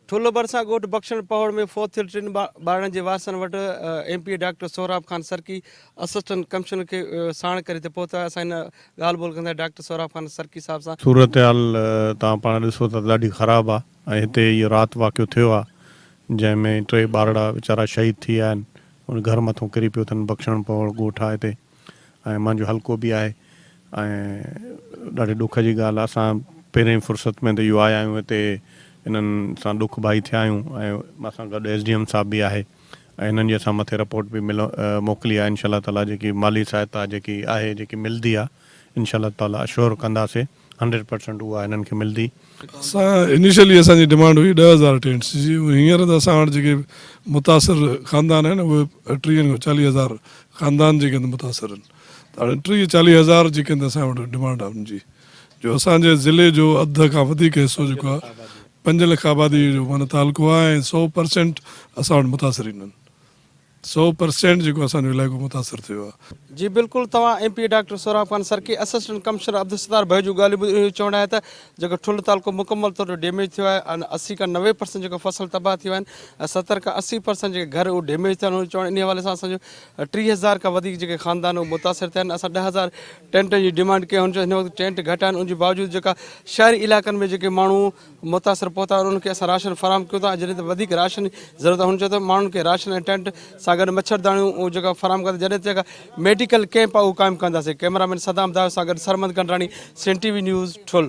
ठुलो बरसा ॻोठ बख्शण पहाड़ में फोर्थ थियल टिन ॿारनि जे वारसनि वटि MP डॉक्टर सोहराब ख़ान सरकी असिस्टेंट कमिश्नर खे साण करे हिते पहुता। असां हिन ॻाल्हि ॿोल कंदा डॉक्टर सोहराब ख़ान सरकी साहब सां। सूरत हाल तव्हां पाण ॾिसो त ॾाढी ख़राबु आहे ऐं हिते इहो राति वाक़ियो थियो आहे जंहिंमें 3 ॿारड़ा वीचारा शहीद थी विया आहिनि। उन घर मथां किरी पियो अथनि। बख्शण पहाड़ ॻोठ आहे हिते ऐं मुंहिंजो हल्को बि आहे ऐं ॾाढे ॾुख जी ॻाल्हि आहे। असां पहिरें फुर्सत में त इहो आया आहियूं हिते इन्हनि सां ॾुख भाई थिया आहियूं ऐं असां गॾु SDM साहब बि आहे ऐं हिननि जी असां मथे रिपोर्ट बि मोकिली आहे। इंशाल्लाह ताला जेकी माली सहायता जेकी आहे जेकी मिलंदी आहे इंशाल्लाह ताला अश्योर कंदासीं 100% उहा हिननि खे मिलंदी। असां इनिशियली असांजी डिमांड हुई 10,000 टेंट्स जी। हींअर त असां वटि जेके मुतासिर ख़ानदान आहिनि उहे 30,000 ख़ानदान जेके मुतासिर आहिनि त हाणे 30-40,000 जेके असां वटि डिमांड आहे उनजी जो असांजे ज़िले जो अधु खां वधीक हिसो जेको आहे 5 लख आबादी जो माना तालुको आहे ऐं 100% असां वटि मुतासिरीन आहिनि। 100% जेको असांजो इलाइक़ो मुतासिर थियो आहे। जी बिल्कुलु तव्हां MP डॉक्टर सोहराब ख़ान सरकी असिस्टेंट कमिश्नर अब्दुल भाई जूं ॻाल्हियूं चवंदा आहियो त जेको ठुल तालुको मुकमल तौर ते डैमेज थियो आहे। 80 खां 90% जेको फसल तबाह थियो आहिनि ऐं 70 खां 80% जेके घर उहे डैमेज थिया आहिनि। चवण इन हवाले सां असांजो 30,000 खां वधीक जेके ख़ानदान उहे मुतासिर थिया आहिनि। असां 10,000 टेंटनि जी डिमांड कई। हुन हिन वक़्तु टेंट घटि आहिनि। उनजे बावजूदि जेका शहरी इलाइक़नि में जेके माण्हू मुतासिर पहुता आहिनि उन्हनि खे असां राशन फराहम कयो था। जॾहिं त वधीक राशन जी ज़रूरत आहे हुन चयो त माण्हुनि खे राशन ऐं टेंट सां गॾु मच्छरदानियूं जेका फराहम कंदा। जॾहिं जेका मेडिकल कैंप आहे उहो क़ाइमु कंदासीं। कैमरामैन सदाम दाव सां गॾु सरमद कंडराणी, CNTV न्यूज़ ठुल।